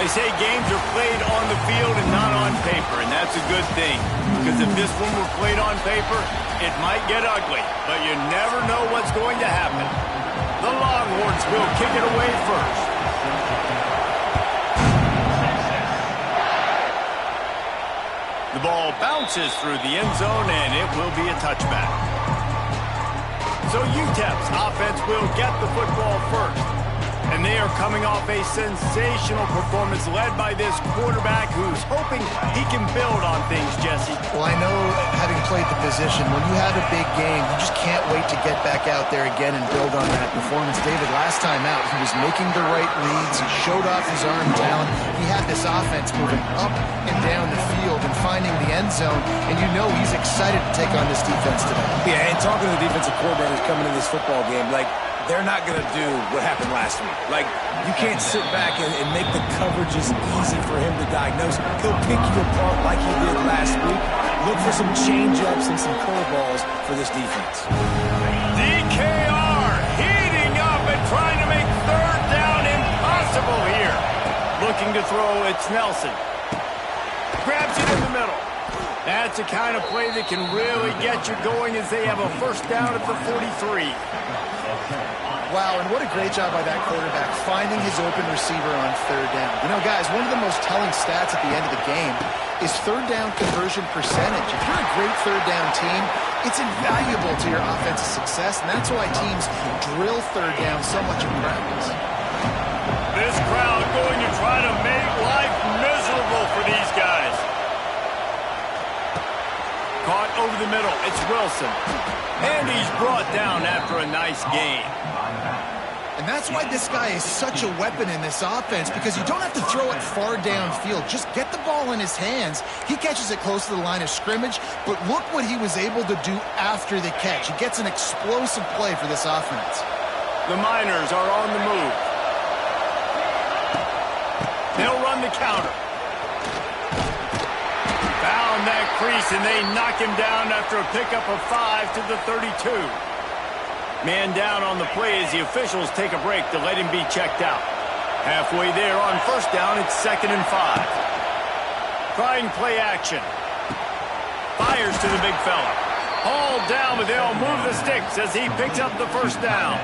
They say games are played on the field and not on paper, and that's a good thing. Because if this one were played on paper, it might get ugly, but you never know what's going to happen. The Longhorns will kick it away first. The ball bounces through the end zone, and it will be a touchback. So UTEP's offense will get the football first. And they are coming off a sensational performance led by this quarterback who's hoping he can build on things, Jesse. Well, I know, having played the position, when you have a big game, you just can't wait to get back out there again and build on that performance. David, last time out, he was making the right reads. He showed off his arm talent. He had this offense moving up and down the field and finding the end zone. And you know he's excited to take on this defense today. Yeah, and talking to the defensive coordinators coming in this football game, they're not going to do what happened last week. You can't sit back and make the coverages easy for him to diagnose. He'll pick you apart like he did last week. Look for some change-ups and some curveballs for this defense. DKR heating up and trying to make third down impossible here. Looking to throw, it's Nelson. Grabs it in the middle. That's the kind of play that can really get you going as they have a first down at the 43. Wow, and what a great job by that quarterback, finding his open receiver on third down. You know, guys, one of the most telling stats at the end of the game is third down conversion percentage. If you're a great third down team, it's invaluable to your offensive success, and that's why teams drill third down so much in practice. This crowd going to try to make life miserable for these guys. Caught over the middle, it's Wilson. And he's brought down after a nice gain. And that's why this guy is such a weapon in this offense, because you don't have to throw it far downfield. Just get the ball in his hands. He catches it close to the line of scrimmage, but look what he was able to do after the catch. He gets an explosive play for this offense. The Miners are on the move. They'll run the counter. Found that crease, and they knock him down after a pickup of 5 to the 32. Man down on the play as the officials take a break to let him be checked out. Halfway there on first down, it's 2nd and 5. Trying play action. Fires to the big fella. Hauled down, but they'll move the sticks as he picks up the first down.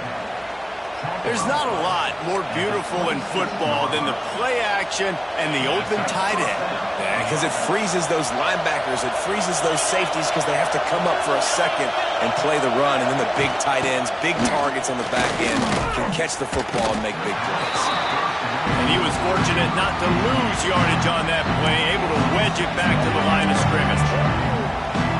There's not a lot more beautiful in football than the play action and the open tight end. Yeah, because it freezes those linebackers. It freezes those safeties because they have to come up for a second and play the run. And then the big tight ends, big targets on the back end can catch the football and make big plays. And he was fortunate not to lose yardage on that play, able to wedge it back to the line of scrimmage.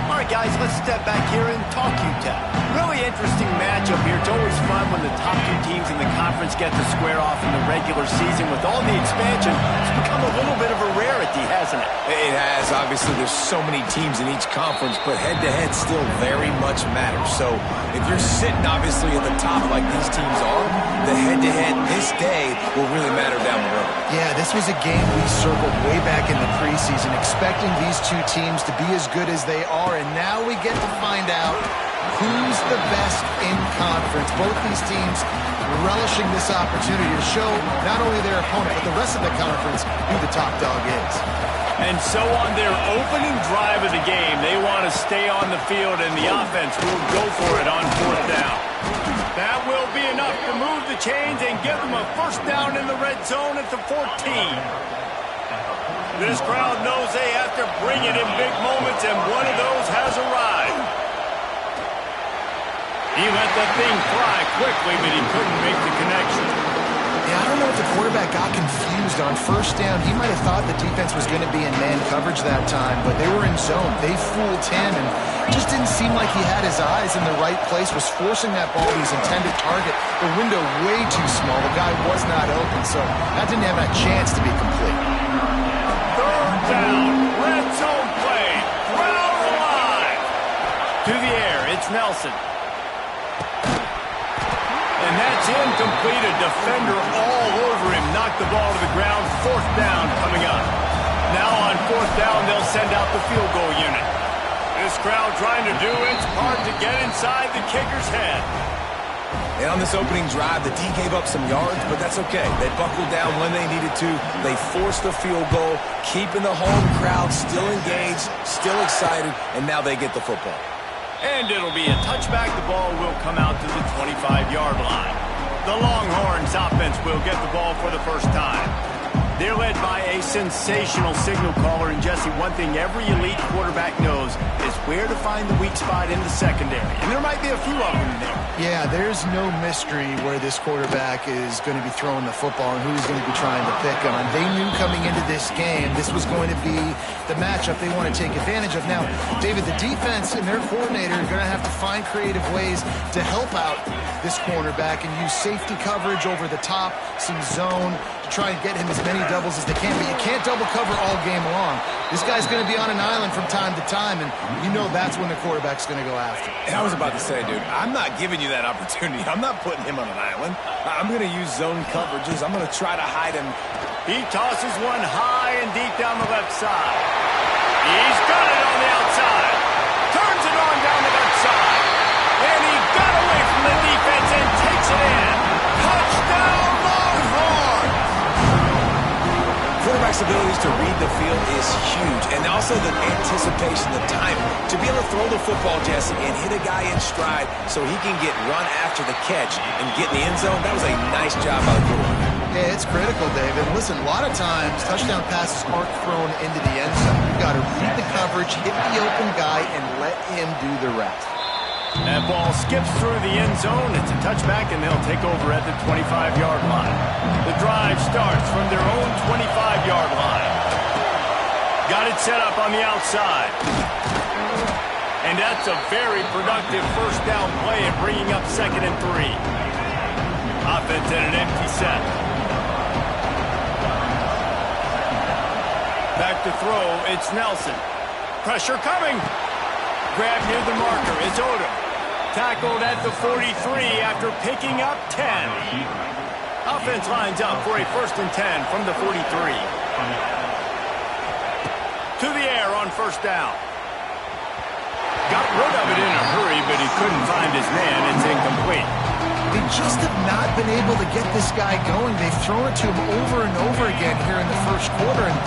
All right, guys, let's step back here and talk UTEP. Really interesting matchup here. It's always fun when the top two teams in the conference get to square off in the regular season. With all the expansion, it's become a little bit of a rarity, hasn't it? It has. Obviously, there's so many teams in each conference, but head-to-head still very much matters. So if you're sitting, obviously, at the top like these teams are, the head-to-head this day will really matter down the road. Yeah, this was a game we circled way back in the preseason, expecting these two teams to be as good as they are, and now we get to find out who's the best in conference. Both these teams relishing this opportunity to show not only their opponent, but the rest of the conference who the top dog is. And so on their opening drive of the game, they want to stay on the field, and the offense will go for it on fourth down. That will be enough to move the chains and give them a first down in the red zone at the 14. This crowd knows they have to bring it in big moments, and one of those has arrived. He let that thing fly quickly, but he couldn't make the connection. Yeah, I don't know if the quarterback got confused on first down. He might have thought the defense was going to be in man coverage that time, but they were in zone. They fooled him, and it just didn't seem like he had his eyes in the right place, was forcing that ball to his intended target. The window way too small. The guy was not open, so that didn't have a chance to be complete. Third down, red zone play, crowd alive. To the air, it's Nelson. And that's incomplete. A defender all over him. Knocked the ball to the ground. Fourth down coming up. Now on fourth down, they'll send out the field goal unit. This crowd trying to do its part to get inside the kicker's head. And on this opening drive, the D gave up some yards, but that's okay. They buckled down when they needed to. They forced a field goal, keeping the home crowd still engaged, still excited, and now they get the football. And it'll be a touchback. The ball will come out to the 25-yard line. The Longhorns offense will get the ball for the first time. They're led by a sensational signal caller. And, Jesse, one thing every elite quarterback knows is where to find the weak spot in the secondary. And there might be a few of them there. Yeah, there's no mystery where this quarterback is going to be throwing the football and who he's going to be trying to pick on. They knew coming into this game this was going to be the matchup they want to take advantage of. Now, David, the defense and their coordinator are going to have to find creative ways to help out this cornerback and use safety coverage over the top, some zone, to try and get him as many doubles as they can. But you can't double cover all game long. This guy's going to be on an island from time to time, and you know that's when the quarterback's going to go after. And I was about to say, dude, I'm not giving you that opportunity. I'm not putting him on an island. I'm going to use zone coverages. I'm going to try to hide him. He tosses one high and deep down the left side. He's got it on the outside. Turns it on down the left side. And he got away from the defense and takes it in. Touchdown, Longhorns! Quarterback's abilities to read the field is huge, and also the anticipation, the timing. To be able to throw the football, Jesse, and hit a guy in stride so he can get run after the catch and get in the end zone, that was a nice job by the quarterback. Yeah, it's critical, David. Listen, a lot of times touchdown passes aren't thrown into the end zone. You've got to read the coverage, hit the open guy, and let him do the rest. That ball skips through the end zone. It's a touchback, and they'll take over at the 25-yard line. The drive starts from their own 25-yard line. Got it set up on the outside. And that's a very productive first down play and bringing up 2nd and 3. Offense at an empty set. Back to throw, it's Nelson. Pressure coming. Grab near the marker, it's Odom. Tackled at the 43 after picking up 10. Offense lines up for a 1st and 10 from the 43. To the air on 1st down. Got rid of it in a hurry, but he couldn't find his man. It's incomplete. They just have not been able to get this guy going. They've thrown it to him over and over again here in the first quarter, and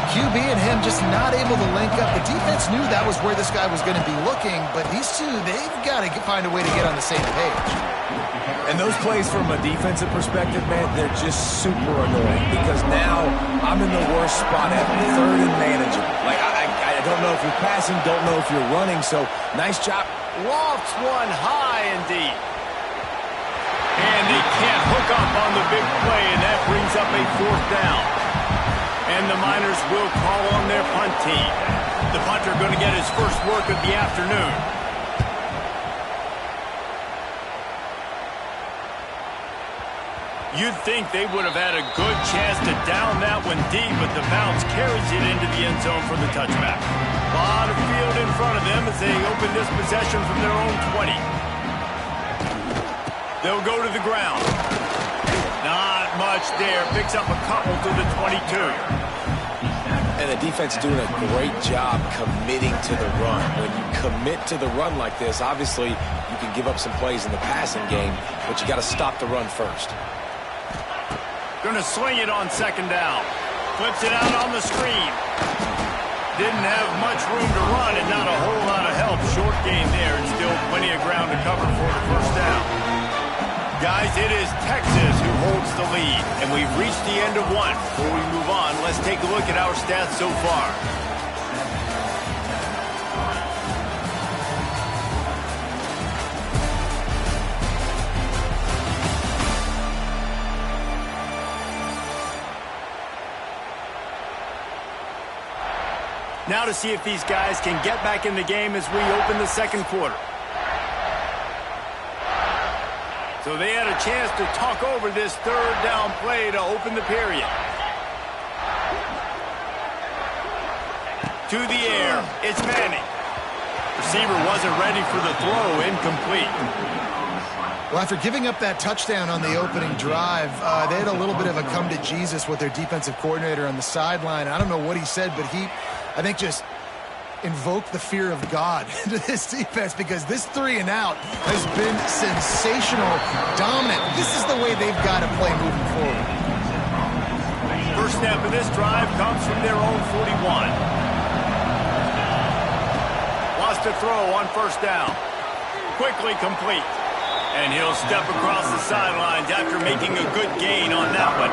QB and him just not able to link up. The defense knew that was where this guy was going to be looking, but these two, they've got to find a way to get on the same page. And those plays from a defensive perspective, man, they're just super annoying because now I'm in the worst spot at 3rd and manageable. Like, I don't know if you're passing, don't know if you're running, so nice job. Lofts one high and deep. And they can't hook up on the big play, and that brings up a 4th down. And the Miners will call on their punt team. The punter going to get his first work of the afternoon. You'd think they would have had a good chance to down that one deep, but the bounce carries it into the end zone for the touchback. A lot of field in front of them as they open this possession from their own 20. They'll go to the ground. Not much there. Picks up a couple to the 22. And the defense doing a great job committing to the run. When you commit to the run like this, obviously you can give up some plays in the passing game, but you got to stop the run first. Going to sling it on 2nd down. Flips it out on the screen. Didn't have much room to run and not a whole lot of help. Short game there and still plenty of ground to cover for the 1st down. Guys, it is Texas who holds the lead, and we've reached the end of one. Before we move on, let's take a look at our stats so far. Now to see if these guys can get back in the game as we open the 2nd quarter. So they had a chance to talk over this 3rd down play to open the period. To the air, it's Manning. Receiver wasn't ready for the throw, incomplete. Well, after giving up that touchdown on the opening drive, they had a little bit of a come to Jesus with their defensive coordinator on the sideline. I don't know what he said, but he, I think, just invoke the fear of God into this defense, because this 3 and out has been sensational, dominant. This is the way they've got to play moving forward. First snap of this drive comes from their own 41. Lost a throw on first down. Quickly complete. And he'll step across the sidelines after making a good gain on that one.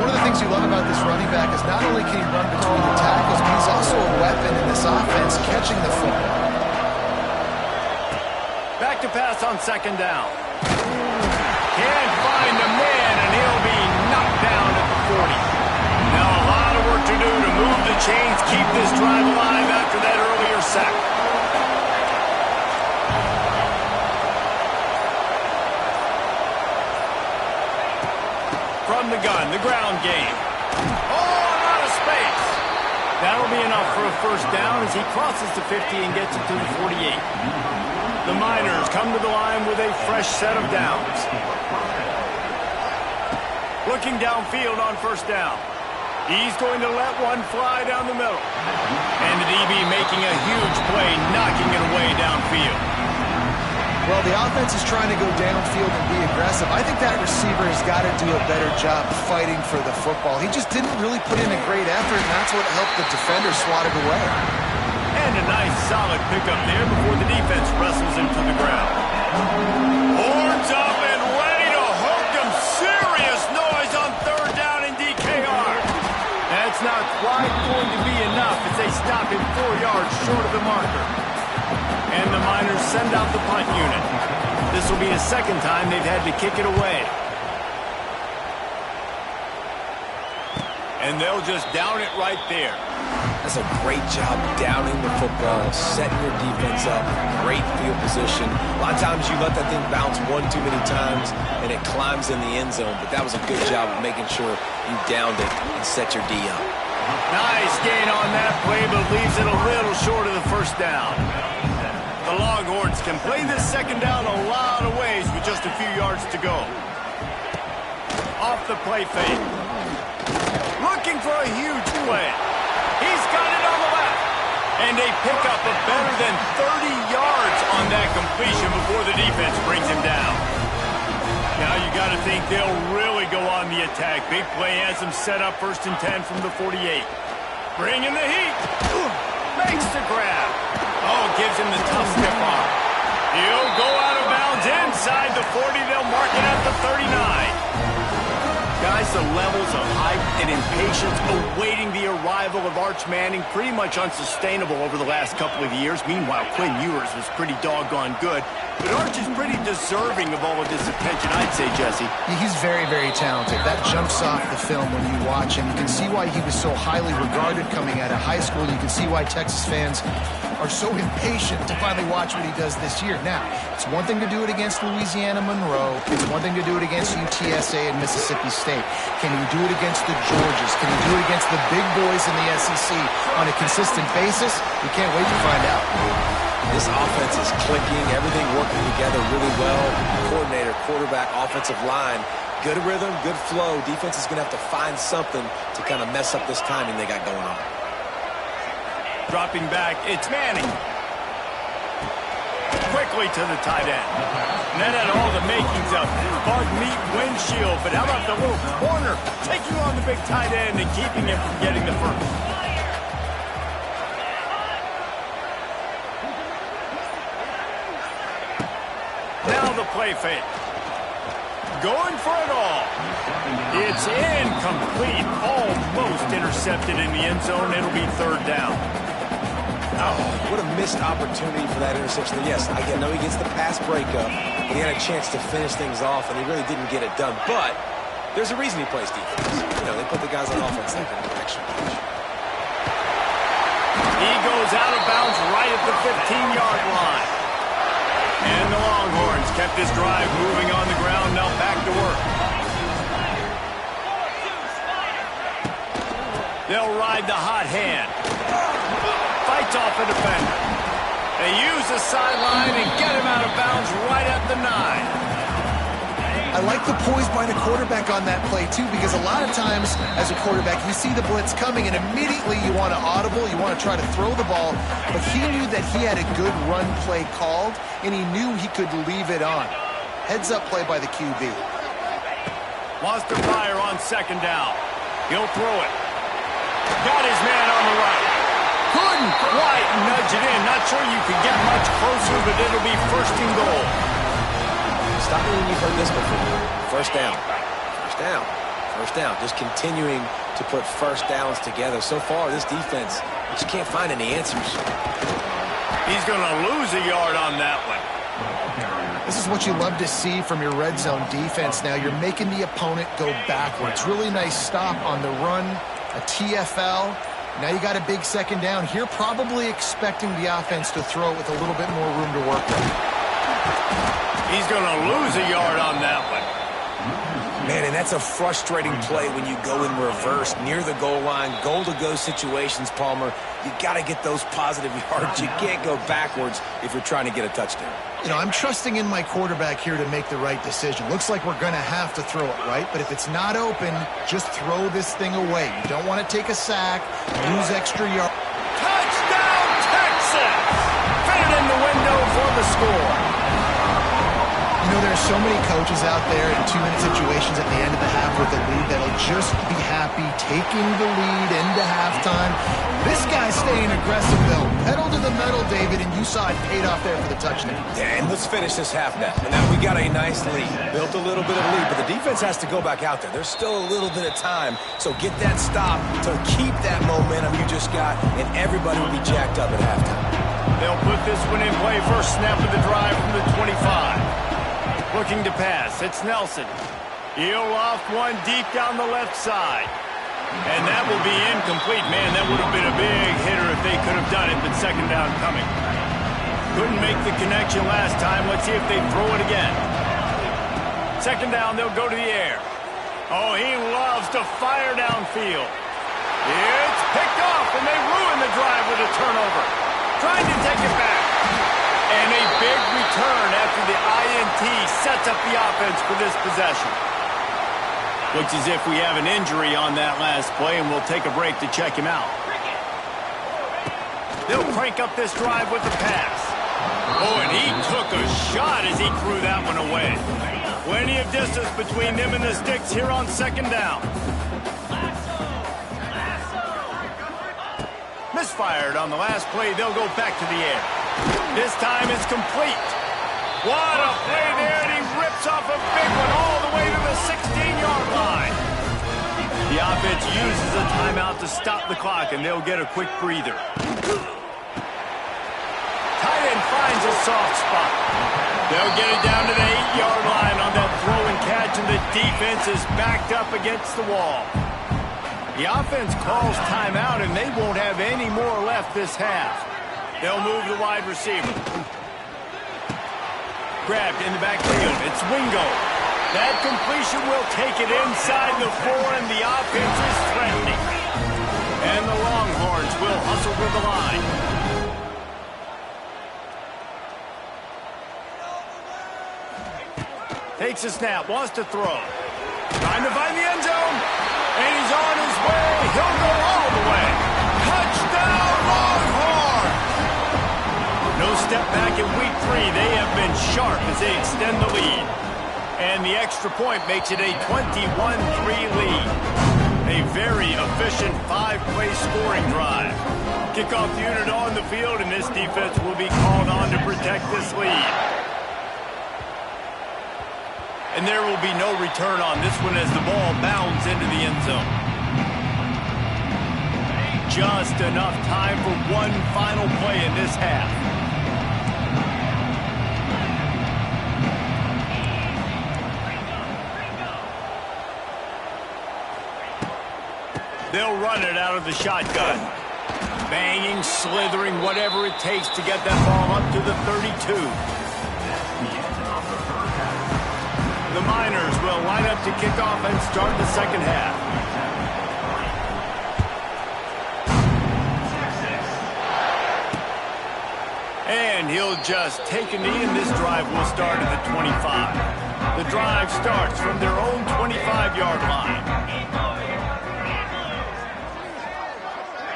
One of the things you love about this running back is not only can he run between the tackles, but he's also a weapon in this offense catching the football. Back to pass on second down. Can't find a man, and he'll be knocked down at the 40. Now a lot of work to do to move the chains, keep this drive alive after that earlier sack. From the gun, the ground game. Oh, a lot of space. That'll be enough for a first down as he crosses the 50 and gets it to the 48. The Miners come to the line with a fresh set of downs. Looking downfield on first down. He's going to let one fly down the middle. And the DB making a huge play, knocking it away downfield. Well, the offense is trying to go downfield and be aggressive. I think that receiver has got to do a better job fighting for the football. He just didn't really put in a great effort, and that's what helped the defender swat it away. And a nice solid pickup there before the defense wrestles him to the ground. Horns up and ready to hook them. Serious noise on third down in DKR. That's not quite going to be enough as they stop him 4 yards short of the marker. And the Miners send out the punt unit. This will be the second time they've had to kick it away. And they'll just down it right there. That's a great job downing the football, setting your defense up, great field position. A lot of times you let that thing bounce one too many times and it climbs in the end zone, but that was a good job of making sure you downed it and set your D up. Nice gain on that play, but leaves it a little short of the first down. The Longhorns can play this second down a lot of ways with just a few yards to go. Off the play fake. Looking for a huge play. He's got it on the left. And they pick up a better than 30 yards on that completion before the defense brings him down. Now you got to think they'll really go on the attack. Big play has them set up 1st and 10 from the 48. Bringing the heat. Makes the grab. Oh, gives him the tough stiff arm. He'll go out of bounds inside the 40. They'll mark it at the 39. Guys, the levels of hype and impatience awaiting the arrival of Arch Manning pretty much unsustainable over the last couple of years. Meanwhile, Quinn Ewers was pretty doggone good. But Arch is pretty deserving of all of this attention, I'd say, Jesse. He's very, very talented. That jumps off the film when you watch him. You can see why he was so highly regarded coming out of high school. You can see why Texas fans are so impatient to finally watch what he does this year. Now, it's one thing to do it against Louisiana Monroe. It's one thing to do it against UTSA and Mississippi State. Can he do it against the Georgias? Can he do it against the big boys in the SEC on a consistent basis? We can't wait to find out. This offense is clicking, everything working together really well. Coordinator, quarterback, offensive line, good rhythm, good flow. Defense is going to have to find something to kind of mess up this timing they got going on. Dropping back, it's Manning. Quickly to the tight end. And that had all the makings of bug meat windshield, but how about the little corner taking on the big tight end and keeping him from getting the first? Now the play fake. Going for it all. It's incomplete. Almost intercepted in the end zone. It'll be third down. Oh, what a missed opportunity for that interception. Yes, I know he gets the pass breakup, but he had a chance to finish things off, and he really didn't get it done. But there's a reason he plays defense. You know, they put the guys on offense that can action. He goes out of bounds right at the 15-yard line. And the Longhorns kept this drive moving on the ground, now back to work. They'll ride the hot hand. Fights off a defender. They use the sideline and get him out of bounds right at the 9. I I like the poise by the quarterback on that play, too, because a lot of times as a quarterback, you see the blitz coming, and immediately you want to audible, you want to try to throw the ball, but he knew that he had a good run play called, and he knew he could leave it on. Heads-up play by the QB. Wants to fire on second down. He'll throw it. Got his man on the right. Couldn't quite nudge it in. Not sure you could get much closer, but it'll be first and goal. Stop me when you've heard this before. First down. First down. First down. Just continuing to put first downs together. So far, this defense just can't find any answers. He's going to lose a yard on that one. This is what you love to see from your red zone defense now. You're making the opponent go backwards. Really nice stop on the run, a TFL. Now you got a big second down here, probably expecting the offense to throw it with a little bit more room to work with. He's going to lose a yard on that one. Man, and that's a frustrating play when you go in reverse near the goal line, goal-to-go situations, Palmer. You got to get those positive yards. You can't go backwards if you're trying to get a touchdown. You know, I'm trusting in my quarterback here to make the right decision. Looks like we're going to have to throw it, right? But if it's not open, just throw this thing away. You don't want to take a sack, lose extra yards. Touchdown, Texas! Fit it in the window for the score. You know, there are so many coaches out there in 2-minute situations at the end of the half with the lead that'll just be happy taking the lead into halftime. This guy's staying aggressive, though. Pedal to the metal, David, and you saw it paid off there for the touchdown. Yeah, and let's finish this half now. And now we got a nice lead. Built a little bit of lead, but the defense has to go back out there. There's still a little bit of time, so get that stop to keep that momentum you just got, and everybody will be jacked up at halftime. They'll put this one in play. First snap of the drive from the 25. Looking to pass. It's Nelson. He'll loft one deep down the left side. And that will be incomplete. Man, that would have been a big hitter if they could have done it, but second down coming. Couldn't make the connection last time. Let's see if they throw it again. Second down, they'll go to the air. Oh, he loves to fire downfield. It's picked off, and they ruin the drive with a turnover. Trying to take it back. And a big return after the INT sets up the offense for this possession. Looks as if we have an injury on that last play, and we'll take a break to check him out. They'll crank up this drive with the pass. Oh, and he took a shot as he threw that one away. Plenty of distance between them and the sticks here on second down. Misfired on the last play. They'll go back to the air. This time it's complete. What a play there, and he rips off a big one all the way to the 16-yard line. The offense uses a timeout to stop the clock, and they'll get a quick breather. Tight end finds a soft spot. They'll get it down to the 8-yard line on that throw and catch, and the defense is backed up against the wall. The offense calls timeout, and they won't have any more left this half. They'll move the wide receiver. Grabbed in the backfield. It's Wingo. That completion will take it inside the 4, and the offense is threatening. And the Longhorns will hustle to the line. Takes a snap, wants to throw. Trying to find the end zone. And he's on his way. He'll go all the way. Touchdown, Longhorns! No step back in week 3. They have been sharp as they extend the lead. And the extra point makes it a 21-3 lead. A very efficient 5-play scoring drive. Kickoff unit on the field, and this defense will be called on to protect this lead. And there will be no return on this one as the ball bounds into the end zone. Just enough time for one final play in this half. They'll run it out of the shotgun. Banging, slithering, whatever it takes to get that ball up to the 32. The Miners will line up to kick off and start the second half. And and he'll just take a knee, and this drive will start at the 25. The drive starts from their own 25-yard line.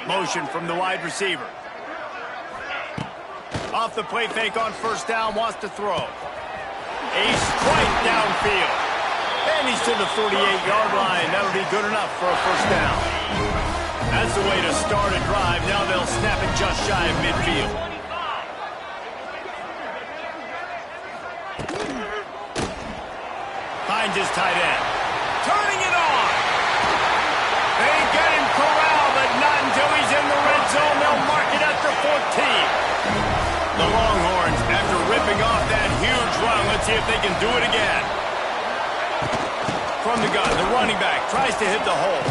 Motion from the wide receiver. Off the play fake on first down, wants to throw. A strike downfield. And he's to the 48-yard line. That'll be good enough for a first down. That's the way to start a drive. Now they'll snap it just shy of midfield. Finds his tight end. Turning it on. They get him corralled, but not until he's in the red zone. They'll mark it at the 14. The Longhorns, after ripping off that huge run, let's see if they can do it again. From the gun, the running back tries to hit the hole.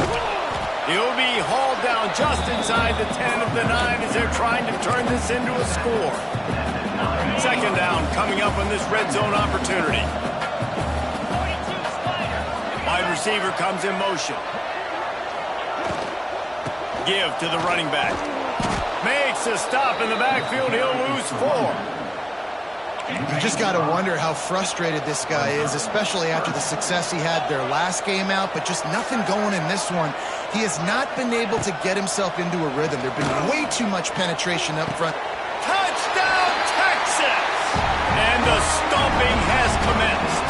He'll be hauled down just inside the 10 of the 9 as they're trying to turn this into a score. Second down coming up on this red zone opportunity. Wide receiver comes in motion. Give to the running back. Makes a stop in the backfield. He'll lose 4. You just got to wonder how frustrated this guy is, especially after the success he had their last game out, but just nothing going in this one. He has not been able to get himself into a rhythm. There's been way too much penetration up front. Touchdown, Texas! And the stomping has commenced.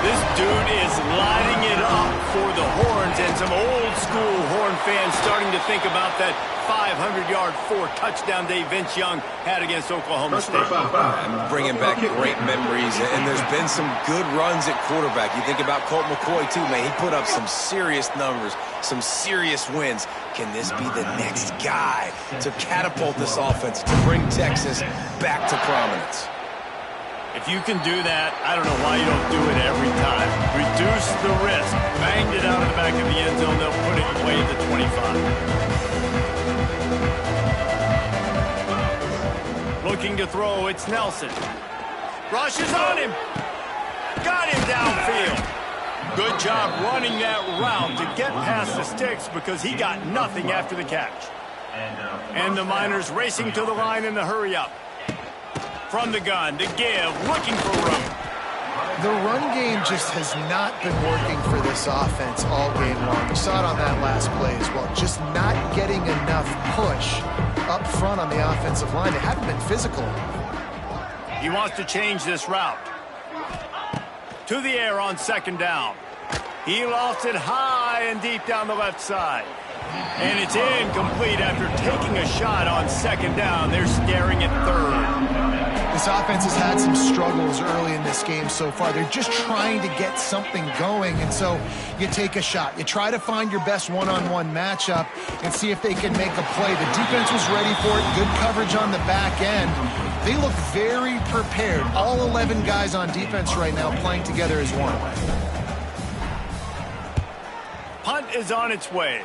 This dude is lighting it up for the Horns, and some old-school Horn fans starting to think about that 500-yard, 4-touchdown day Vince Young had against Oklahoma State. I'm bringing back great memories, and there's been some good runs at quarterback. You think about Colt McCoy, too, man. He put up some serious numbers, some serious wins. Can this be the next guy to catapult this offense, to bring Texas back to prominence? If you can do that, I don't know why you don't do it every time. Reduce the risk. Banged it out of the back of the end zone. They'll put it away at the 25. Looking to throw, it's Nelson. Rushes on him. Got him downfield. Good job running that route to get past the sticks because he got nothing after the catch. And the Miners racing to the line in the hurry-up. From the gun to give, looking for room. The run game just has not been working for this offense all game long. We saw it on that last play as well. Just not getting enough push up front on the offensive line. They haven't been physical. He wants to change this route. To the air on second down. He lost it high and deep down the left side. And it's incomplete after taking a shot on second down. They're staring at third. This offense has had some struggles early in this game so far. They're just trying to get something going, and so you take a shot. You try to find your best one-on-one matchup and see if they can make a play. The defense was ready for it. Good coverage on the back end. They look very prepared. All 11 guys on defense right now playing together as one. Punt is on its way.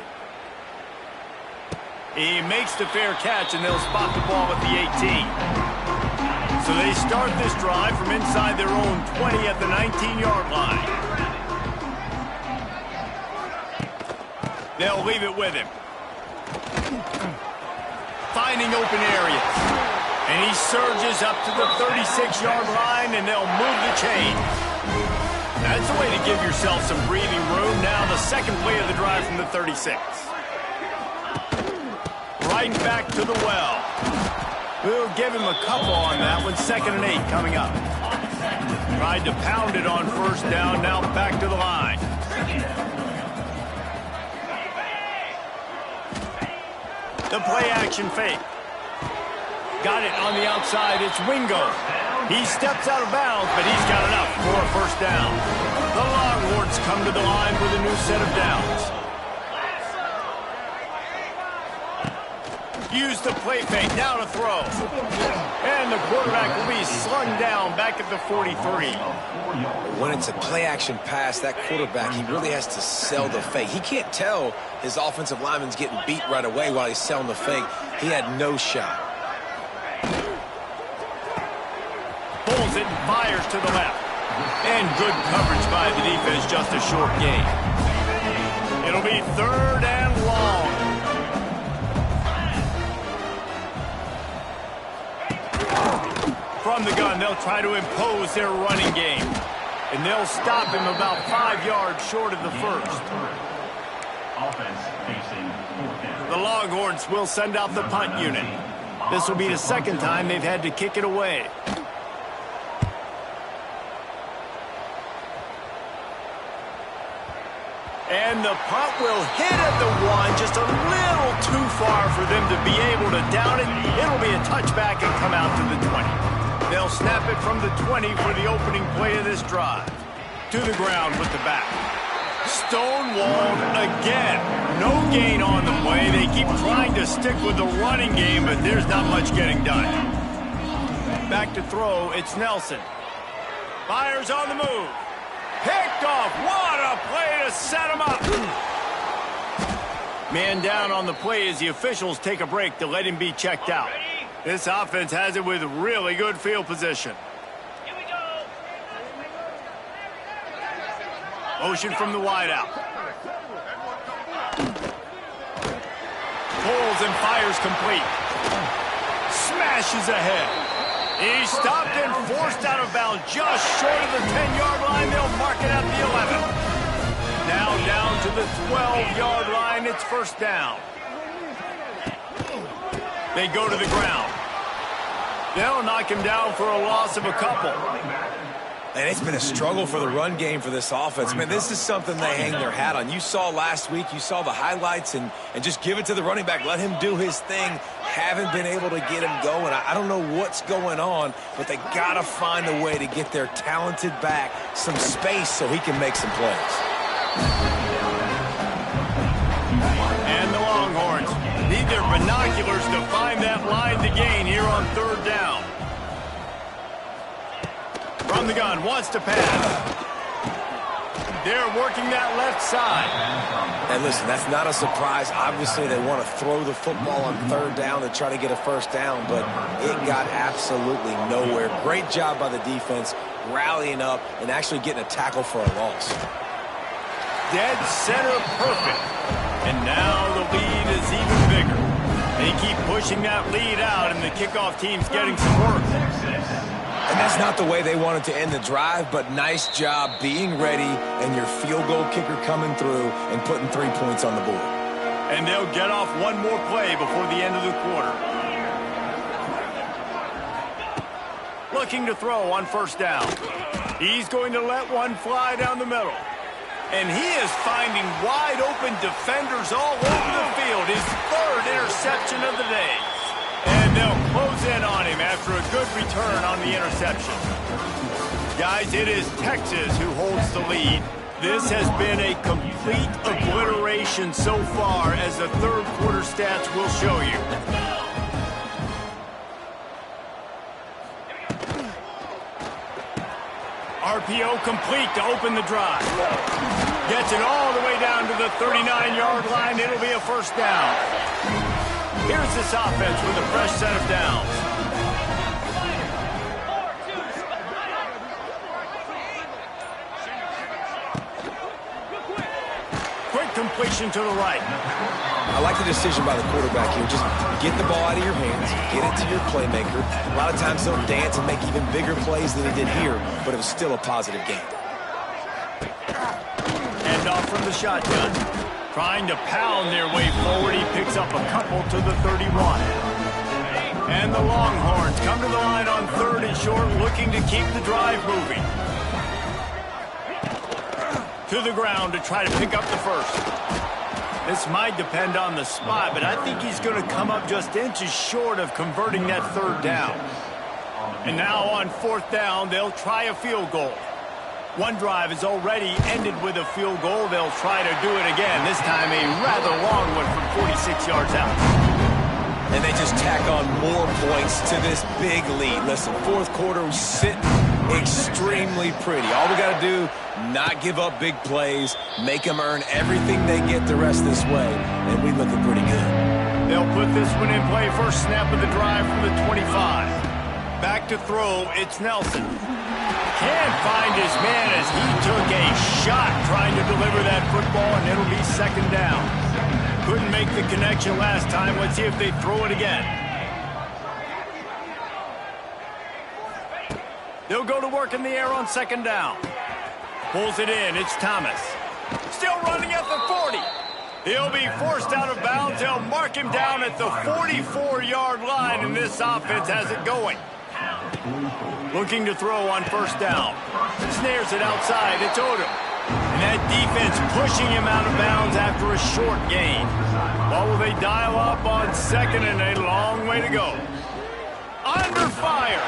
He makes the fair catch, and they'll spot the ball at the 18. So they start this drive from inside their own 20 at the 19-yard line. They'll leave it with him. Finding open areas. And he surges up to the 36-yard line, and they'll move the chain. That's a way to give yourself some breathing room. Now the second play of the drive from the 36. Right back to the well. We'll give him a couple on that one. 2nd and 8 coming up. Tried to pound it on first down. Now back to the line. The play action fake. Got it on the outside. It's Wingo. He steps out of bounds, but he's got enough for a first down. The Longhorns come to the line with a new set of downs. Use the play fake, now to throw. And the quarterback will be slung down back at the 43. When it's a play-action pass, that quarterback, he really has to sell the fake. He can't tell his offensive lineman's getting beat right away while he's selling the fake. He had no shot. Pulls it and fires to the left. And good coverage by the defense, just a short gain. It'll be 3rd and long. From the gun, they'll try to impose their running game. And they'll stop him about 5 yards short of the first. The Longhorns will send out the punt unit. This will be the second time they've had to kick it away. And the punt will hit at the 1, just a little too far for them to be able to down it. It'll be a touchback and come out to the 20. They'll snap it from the 20 for the opening play of this drive. To the ground with the back. Stonewalled again. No gain on the play. They keep trying to stick with the running game, but there's not much getting done. Back to throw, it's Nelson. Fires on the move. Picked off. What a play to set him up. Man down on the play as the officials take a break to let him be checked out. This offense has it with really good field position. Here we go. Motion from the wideout. Pulls and fires complete. Smashes ahead. He's stopped and forced out of bounds just short of the 10-yard line. They'll mark it at the 11. Now down to the 12-yard line. It's first down. They go to the ground. They'll knock him down for a loss of a couple. And it's been a struggle for the run game for this offense. Man, this is something they hang their hat on. You saw last week, you saw the highlights, and just give it to the running back. Let him do his thing. Haven't been able to get him going. I don't know what's going on, but they got to find a way to get their talented back some space so he can make some plays. And the Longhorns need their binoculars to find that line to gain here on third down. From the gun, wants to pass. They're working that left side. And listen, that's not a surprise. Obviously, they want to throw the football on third down to try to get a first down, but it got absolutely nowhere. Great job by the defense, rallying up and actually getting a tackle for a loss. Dead center perfect. And now the lead is even bigger. They keep pushing that lead out, and the kickoff team's getting some work. And that's not the way they wanted to end the drive, but nice job being ready and your field goal kicker coming through and putting 3 points on the board. And they'll get off one more play before the end of the quarter. Looking to throw on first down. He's going to let one fly down the middle. And he is finding wide open defenders all over the field. His third interception of the day. And they'll close in on him after a good return on the interception. Guys, it is Texas who holds the lead. This has been a complete obliteration so far, as the third quarter stats will show you. RPO complete to open the drive. Gets it all the way down to the 39-yard line. It'll be a first down. Here's this offense with a fresh set of downs. Quick completion to the right. I like the decision by the quarterback here. Just get the ball out of your hands, get it to your playmaker. A lot of times they'll dance and make even bigger plays than he did here, but it was still a positive game. Hand off from the shotgun. Trying to pound their way forward. He picks up a couple to the 31. And the Longhorns come to the line on third and short, looking to keep the drive moving. To the ground to try to pick up the first. This might depend on the spot, but I think he's going to come up just inches short of converting that third down. And now on fourth down, they'll try a field goal. One drive is already ended with a field goal. They'll try to do it again, this time a rather long one from 46 yards out. And they just tack on more points to this big lead. Listen, fourth quarter was sitting extremely pretty. All we got to do, not give up big plays, make them earn everything they get the rest this way, and we looking pretty good. They'll put this one in play. First snap of the drive from the 25. Back to throw, it's Nelson. Can't find his man as he took a shot trying to deliver that football, and it'll be second down. Couldn't make the connection last time. Let's see if they throw it again. They'll go to work in the air on second down. Pulls it in. It's Thomas. Still running at the 40. He'll be forced out of bounds. They'll mark him down at the 44-yard line, and this offense has it going. Looking to throw on first down. Snares it outside. It's Odom. And that defense pushing him out of bounds after a short gain. What will they dial up on second, and a long way to go? Under fire.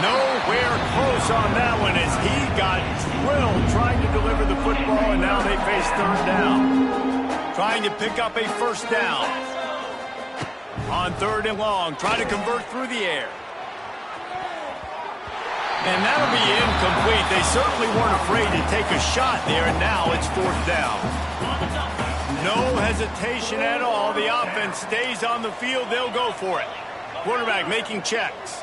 Nowhere close on that one as he got drilled trying to deliver the football, and now they face third down. Trying to pick up a first down. On third and long, trying to convert through the air. And that'll be incomplete. They certainly weren't afraid to take a shot there, and now it's fourth down. No hesitation at all. The offense stays on the field. They'll go for it. Quarterback making checks.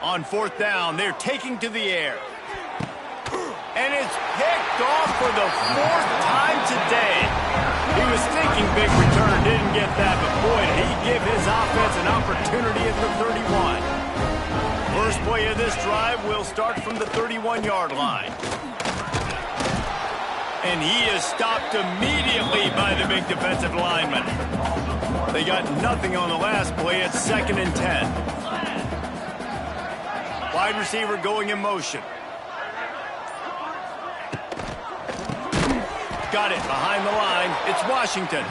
On fourth down, they're taking to the air. And it's picked off for the fourth time today. He was thinking big return, didn't get that, but boy, did he give his offense an opportunity at the 31. First play of this drive will start from the 31-yard line. And he is stopped immediately by the big defensive lineman. They got nothing on the last play. It's 2nd and 10. Wide receiver going in motion. Got it behind the line. It's Washington.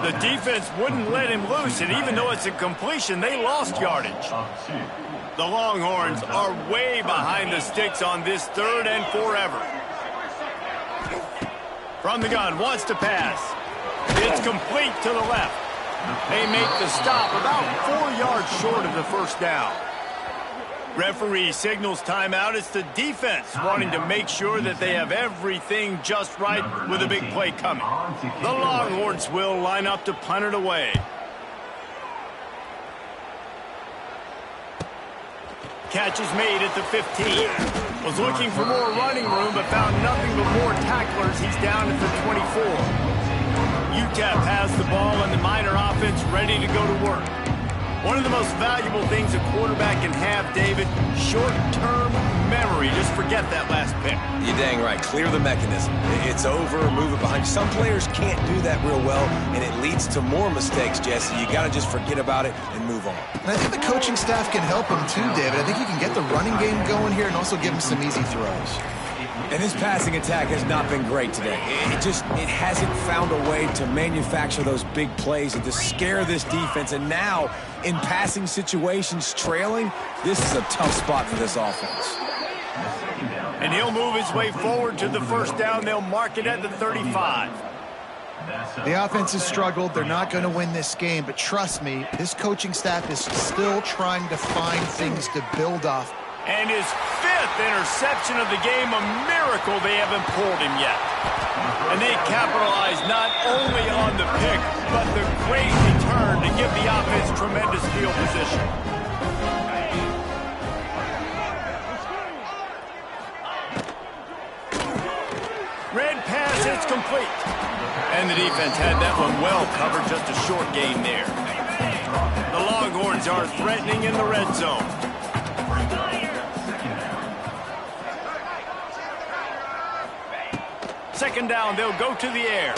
The defense wouldn't let him loose, and even though it's a completion, they lost yardage. The Longhorns are way behind the sticks on this third and forever. From the gun, wants to pass. It's complete to the left. They make the stop about 4 yards short of the first down. Referee signals timeout. It's the defense wanting to make sure that they have everything just right with a big play coming. The Longhorns will line up to punt it away. Catch is made at the 15. Was looking for more running room, but found nothing but more tacklers. He's down at the 24. UTEP has the ball, and the Miner offense ready to go to work. One of the most valuable things a quarterback can have, David, short-term memory. Just forget that last pick. You're dang right. Clear the mechanism. It's over, move it behind. Some players can't do that real well, and it leads to more mistakes, Jesse. You got to just forget about it and move on. And I think the coaching staff can help him too, David. I think he can get the running game going here and also give him some easy throws. And his passing attack has not been great today. It hasn't found a way to manufacture those big plays and to scare this defense. And now, in passing situations, trailing, this is a tough spot for this offense. And he'll move his way forward to the first down. They'll mark it at the 35. The offense has struggled. They're not going to win this game. But trust me, this coaching staff is still trying to find things to build off. And his 5th interception of the game, a miracle they haven't pulled him yet. And they capitalized not only on the pick, but the great return to give the offense tremendous field position. Red pass, it's complete. And the defense had that one well covered, just a short gain there. The Longhorns are threatening in the red zone. Second down, they'll go to the air.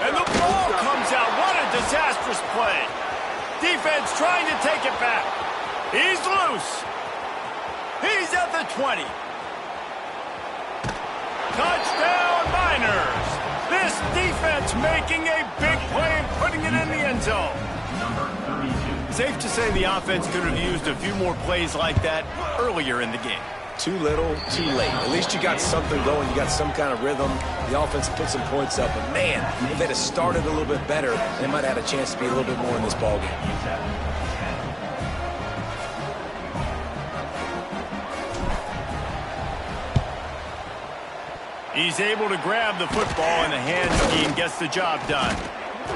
And the ball comes out. What a disastrous play. Defense trying to take it back. He's loose. He's at the 20. Touchdown, Miners. This defense making a big play and putting it in the end zone. Safe to say the offense could have used a few more plays like that earlier in the game. Too little, too late. At least you got something going. You got some kind of rhythm. The offense put some points up. But, man, if they'd have started a little bit better, they might have had a chance to be a little bit more in this ballgame. He's able to grab the football, and the hand scheme gets the job done.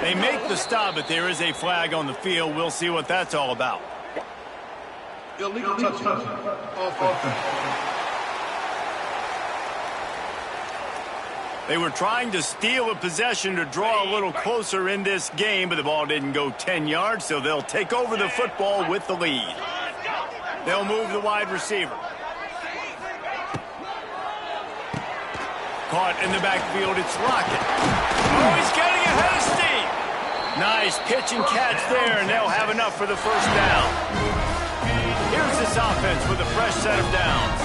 They make the stop, but there is a flag on the field. We'll see what that's all about. Illegal touching. Offense. They were trying to steal a possession to draw a little closer in this game, but the ball didn't go 10 yards, so they'll take over the football with the lead. They'll move the wide receiver. Caught in the backfield, it's Lockett. Oh, he's getting ahead of steam. Nice pitch and catch there, and they'll have enough for the first down. Here's this offense with a fresh set of downs.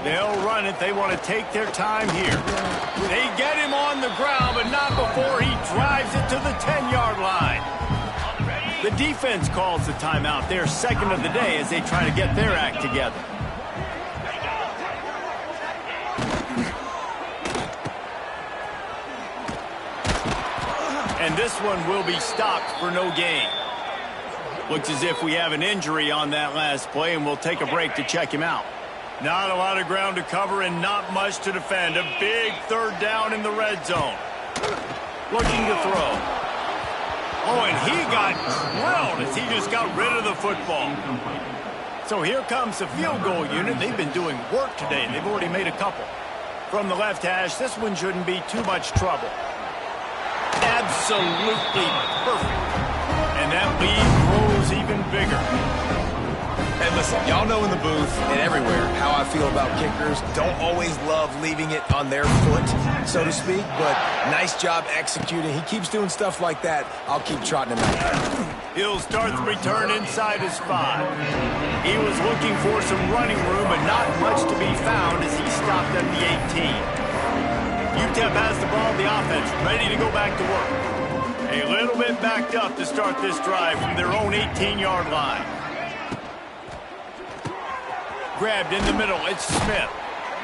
They'll run it. They want to take their time here. They get him on the ground, but not before he drives it to the 10-yard line. The defense calls the timeout. Their second of the day as they try to get their act together. And this one will be stopped for no gain. Looks as if we have an injury on that last play, and we'll take a break to check him out. Not a lot of ground to cover and not much to defend. A big third down in the red zone. Looking to throw. Oh, and he got drilled as he just got rid of the football. So here comes the field goal unit. They've been doing work today. They've already made a couple. From the left hash, this one shouldn't be too much trouble. Absolutely perfect. And that lead grows even bigger. And listen, y'all know in the booth and everywhere how I feel about kickers. Don't always love leaving it on their foot, so to speak, but nice job executing. He keeps doing stuff like that. I'll keep trotting him out. He'll start the return inside his 5. He was looking for some running room, but not much to be found as he stopped at the 18. UTEP has the ball, the offense ready to go back to work. A little bit backed up to start this drive from their own 18-yard line. Grabbed in the middle, it's Smith.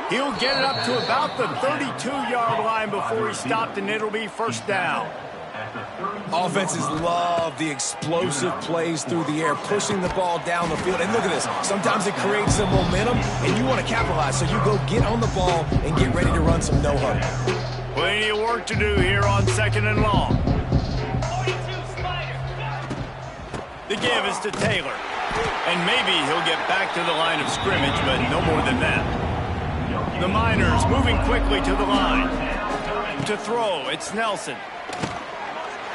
He'll get it up to about the 32-yard line before he stopped, and it'll be first down. Offenses love the explosive plays through the air, pushing the ball down the field. And look at this. Sometimes it creates some momentum, and you want to capitalize. So you go get on the ball and get ready to run some no-huddle. Plenty of work to do here on 2nd and long. The give is to Taylor. And maybe he'll get back to the line of scrimmage, but no more than that. The Miners moving quickly to the line. To throw, it's Nelson.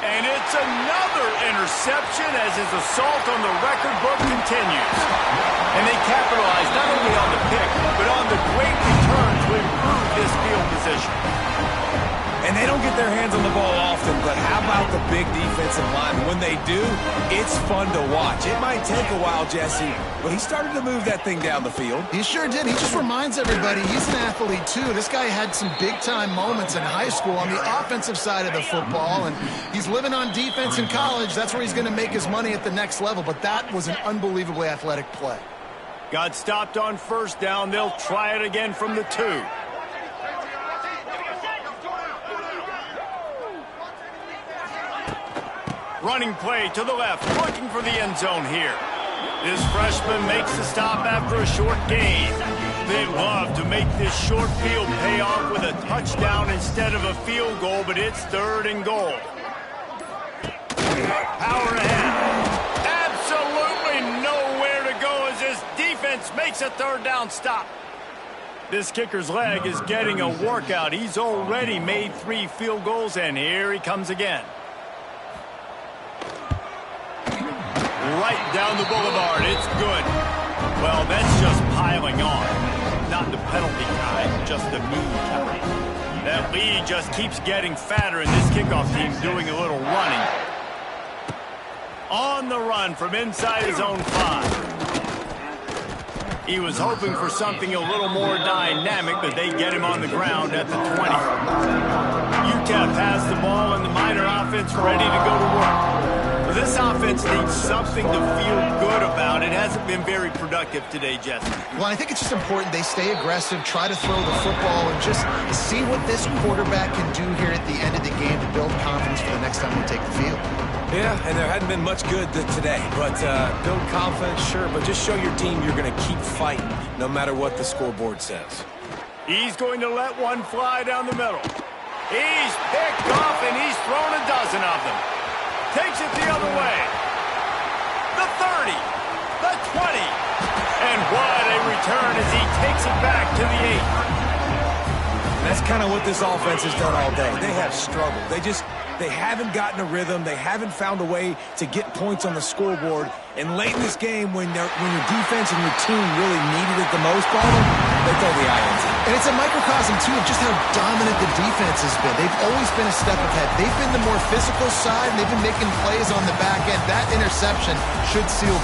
And it's another interception as his assault on the record book continues. And they capitalize not only on the pick, but on the great return to improve this field position. And they don't get their hands on the ball often, but how about the big defensive line? When they do, it's fun to watch. It might take a while, Jesse, but he started to move that thing down the field. He sure did. He just reminds everybody he's an athlete, too. This guy had some big-time moments in high school on the offensive side of the football, and he's living on defense in college. That's where he's going to make his money at the next level, but that was an unbelievably athletic play. Got stopped on first down. They'll try it again from the 2. Running play to the left, looking for the end zone here. This freshman makes the stop after a short gain. They'd love to make this short field pay off with a touchdown instead of a field goal, but it's 3rd and goal. Power ahead. Absolutely nowhere to go as this defense makes a 3rd down stop. This kicker's leg is getting a workout. He's already made 3 field goals, and here he comes again. Right down the boulevard. It's good. Well, that's just piling on. Not the penalty kind, just the mean kind. That lead just keeps getting fatter, and this kickoff team's doing a little running. On the run from inside his own 5. He was hoping for something a little more dynamic, but they get him on the ground at the 20. UTEP has the ball, and the Miner offense ready to go to work. This offense needs something to feel good about. It hasn't been very productive today, Jesse. Well, I think it's just important they stay aggressive, try to throw the football, and just see what this quarterback can do here at the end of the game to build confidence for the next time they take the field. Yeah, and there hadn't been much good today. But build confidence, sure, but just show your team you're going to keep fighting no matter what the scoreboard says. He's going to let one fly down the middle. He's picked off, and he's thrown a dozen of them. Takes it the other way. The 30, the 20, And what a return as he takes it back to the 8. That's kind of what this offense has done all day. They have struggled. They haven't gotten a rhythm. They haven't found a way to get points on the scoreboard. And late in this game, when your defense and your team really needed it the most, they throw the INT. And it's a microcosm, too, of just how dominant the defense has been. They've always been a step ahead. They've been the more physical side, and they've been making plays on the back end. That interception should seal